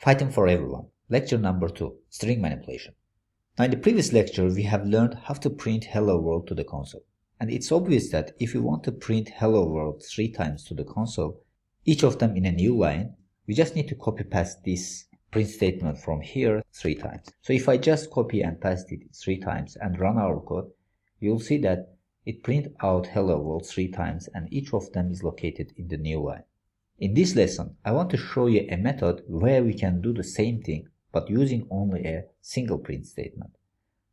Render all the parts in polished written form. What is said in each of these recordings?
Python for everyone. Lecture number 2, string manipulation. Now in the previous lecture, we have learned how to print hello world to the console. And it's obvious that if you want to print hello world 3 times to the console, each of them in a new line, we just need to copy paste this print statement from here 3 times. So if I just copy and paste it 3 times and run our code, you'll see that it print out hello world 3 times and each of them is located in the new line. In this lesson, I want to show you a method where we can do the same thing but using only a single print statement.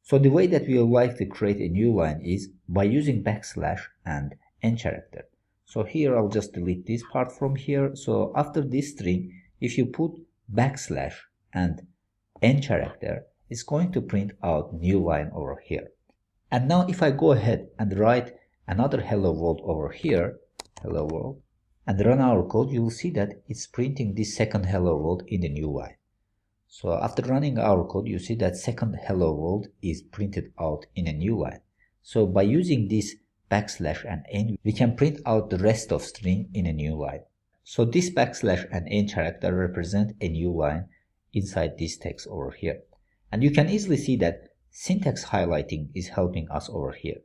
So the way that we would like to create a new line is by using backslash and n character. So here I'll just delete this part from here. So after this string, if you put backslash and n character, it's going to print out new line over here. And now if I go ahead and write another hello world over here, hello world, and run our code, you will see that it's printing this second hello world in the new line. So after running our code, you see that second hello world is printed out in a new line. So by using this backslash and n, we can print out the rest of string in a new line. So this backslash and n character represent a new line inside this text over here. And you can easily see that syntax highlighting is helping us over here.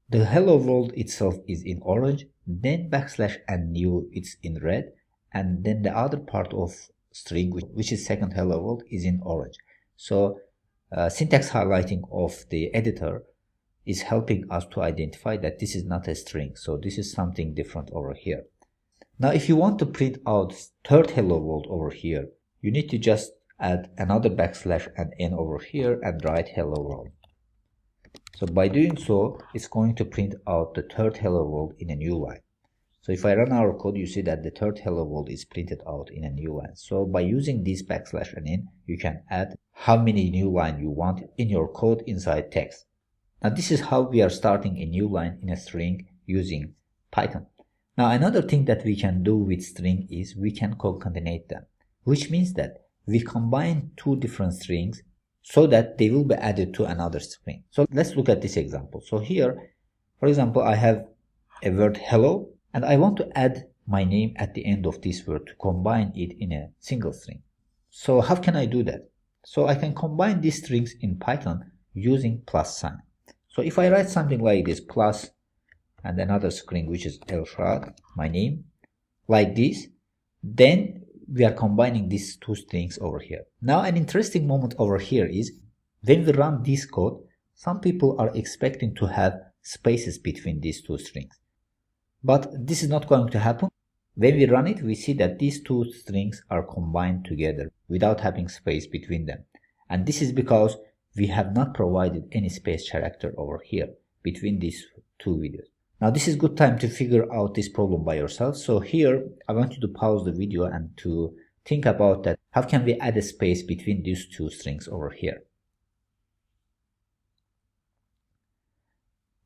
The hello world itself is in orange, then backslash and new it's in red, and then the other part of string which is second hello world is in orange. So syntax highlighting of the editor is helping us to identify that this is not a string, so this is something different over here. Now if you want to print out third hello world over here, you need to just add another backslash and n over here and write hello world. So by doing so, it's going to print out the third hello world in a new line. So if I run our code, you see that the third hello world is printed out in a new line. So by using this backslash and n, you can add how many new line you want in your code inside text. Now this is how we are starting a new line in a string using Python. Now another thing that we can do with string is we can concatenate them, which means that we combine 2 different strings so that they will be added to another string. So let's look at this example. So here, for example, I have a word hello and I want to add my name at the end of this word to combine it in a single string. So how can I do that? So I can combine these strings in Python using plus sign. So if I write something like this, plus and another string which is Elshad, my name, like this, then we are combining these 2 strings over here. Now an interesting moment over here is when we run this code, some people are expecting to have spaces between these 2 strings. But this is not going to happen. When we run it, we see that these 2 strings are combined together without having space between them. And this is because we have not provided any space character over here between these 2 videos. Now this is good time to figure out this problem by yourself. So here I want you to pause the video and to think about that. How can we add a space between these 2 strings over here?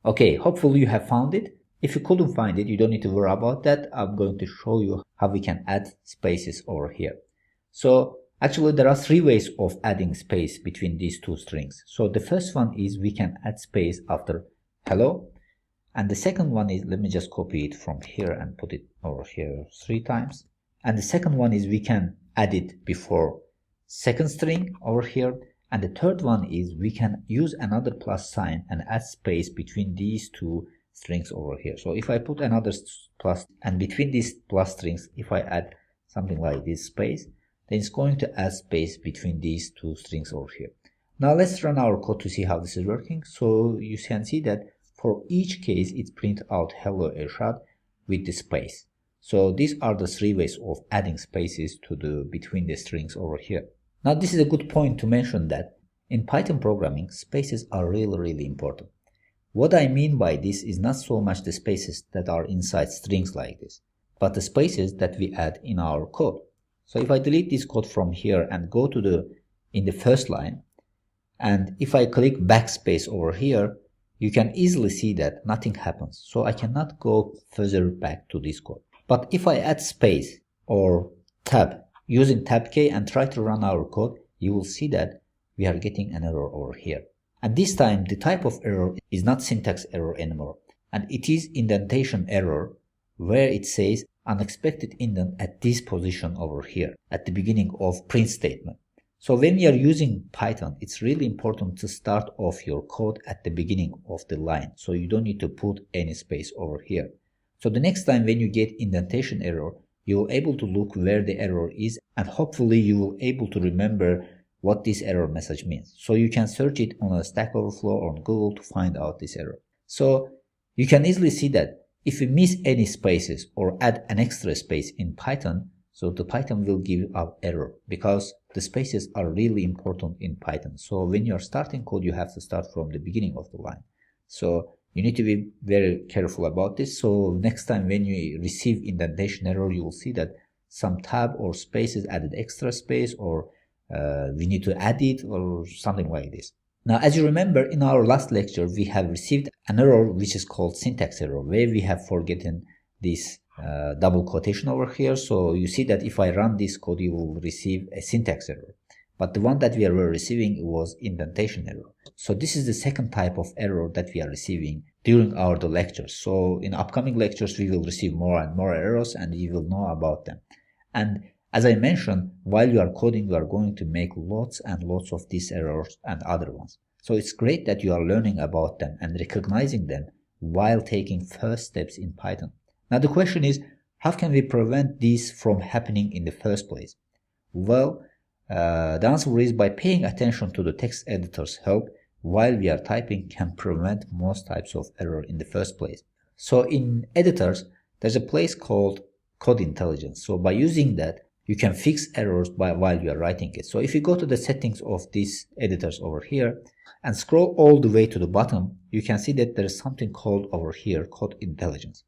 Okay, hopefully you have found it. If you couldn't find it, you don't need to worry about that. I'm going to show you how we can add spaces over here. So actually there are 3 ways of adding space between these 2 strings. So the first one is we can add space after hello. And the second one is, let me just copy it from here and put it over here 3 times. And the second one is we can add it before second string over here. And the third one is we can use another plus sign and add space between these 2 strings over here. So if I put another plus and between these plus strings, if I add something like this space, then it's going to add space between these 2 strings over here. Now let's run our code to see how this is working. So you can see that for each case, it prints out hello Ershad with the space. So these are the 3 ways of adding spaces to between the strings over here. Now this is a good point to mention that in Python programming, spaces are really important. What I mean by this is not so much the spaces that are inside strings like this, but the spaces that we add in our code. So if I delete this code from here and go to in the first line, and if I click backspace over here, you can easily see that nothing happens. So I cannot go further back to this code. But if I add space or tab using tab key and try to run our code, you will see that we are getting an error over here. And this time the type of error is not syntax error anymore. And it is indentation error, where it says unexpected indent at this position over here at the beginning of print statement. So when we are using Python, it's really important to start off your code at the beginning of the line. So you don't need to put any space over here. So the next time when you get indentation error, you will able to look where the error is, and hopefully you will able to remember what this error message means. So you can search it on a Stack Overflow or on Google to find out this error. So you can easily see that if you miss any spaces or add an extra space in Python, so the Python will give out error, because the spaces are really important in Python. So when you are starting code, you have to start from the beginning of the line. So you need to be very careful about this. So next time when you receive indentation error, you will see that some tab or spaces added extra space, or we need to add it, or something like this. Now, as you remember, in our last lecture, we have received an error which is called syntax error, where we have forgotten this double quotation over here. So you see that if I run this code, you will receive a syntax error. But the one that we were receiving was indentation error. So this is the second type of error that we are receiving during our lectures. So in upcoming lectures, we will receive more and more errors, and you will know about them. And as I mentioned, while you are coding, you are going to make lots and lots of these errors and other ones. So it's great that you are learning about them and recognizing them while taking first steps in Python. Now the question is, how can we prevent these from happening in the first place? Well, the answer is by paying attention to the text editor's help while we are typing can prevent most types of error in the first place. So in editors, there's a place called Code Intelligence. So by using that, you can fix errors while you are writing it. So if you go to the settings of these editors over here and scroll all the way to the bottom, you can see that there is something called over here Code Intelligence.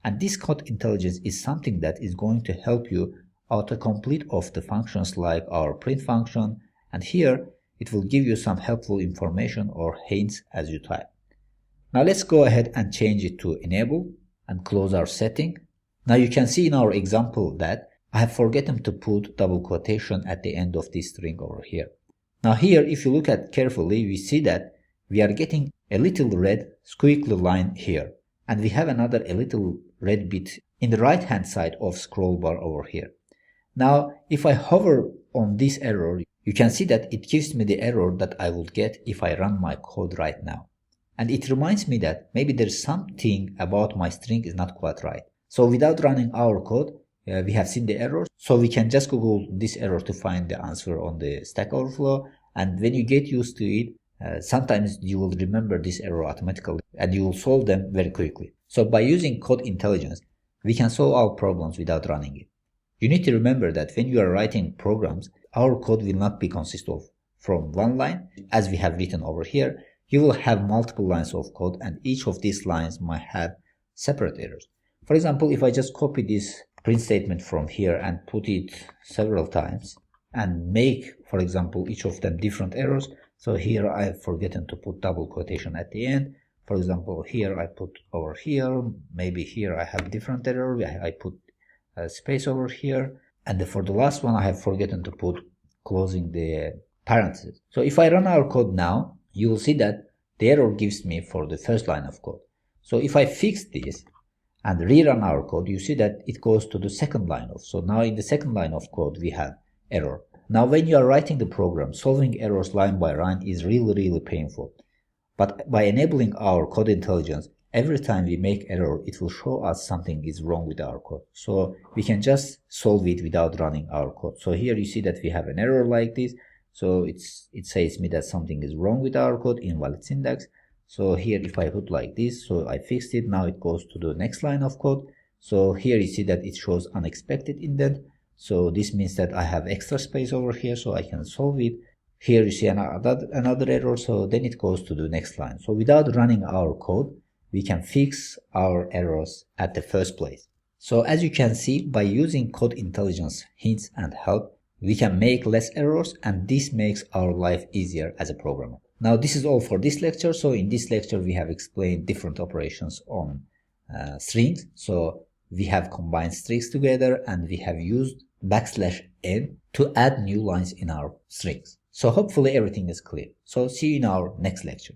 And this Code Intelligence is something that is going to help you autocomplete of the functions like our print function, and here it will give you some helpful information or hints as you type. Now let's go ahead and change it to enable and close our setting. Now you can see in our example that I have forgotten to put double quotation at the end of this string over here. Now here, if you look at carefully, we see that we are getting a little red squiggly line here, and we have another a little red bit in the right hand side of scroll bar over here. Now if I hover on this error, you can see that it gives me the error that I would get if I run my code right now. And it reminds me that maybe there's something about my string is not quite right. So without running our code, we have seen the error. So we can just Google this error to find the answer on the Stack Overflow. And when you get used to it, sometimes you will remember this error automatically and you will solve them very quickly. So by using Code Intelligence, we can solve our problems without running it. You need to remember that when you are writing programs, our code will not be consist of from one line, as we have written over here. You will have multiple lines of code, and each of these lines might have separate errors. For example, if I just copy this print statement from here and put it several times and make, for example, each of them different errors. So here I have forgotten to put double quotation at the end. For example, here I put over here, maybe here I have different error. I put a space over here. And for the last one, I have forgotten to put closing the parentheses. So if I run our code now, you will see that the error gives me for the first line of code. So if I fix this and rerun our code, you see that it goes to the second line of. So now in the second line of code, we have error. Now when you are writing the program, solving errors line by line is really painful. But by enabling our Code Intelligence, every time we make error, it will show us something is wrong with our code. So we can just solve it without running our code. So here you see that we have an error like this. So it says me that something is wrong with our code, invalid syntax. So here if I put like this, so I fixed it, now it goes to the next line of code. So here you see that it shows unexpected indent. So this means that I have extra space over here, so I can solve it. Here you see another error, so then it goes to the next line. So without running our code, we can fix our errors at the first place. So as you can see, by using Code Intelligence hints and help, we can make less errors, and this makes our life easier as a programmer. Now this is all for this lecture. So in this lecture, we have explained different operations on strings. So we have combined strings together, and we have used \n to add new lines in our strings. So hopefully everything is clear. So see you in our next lecture.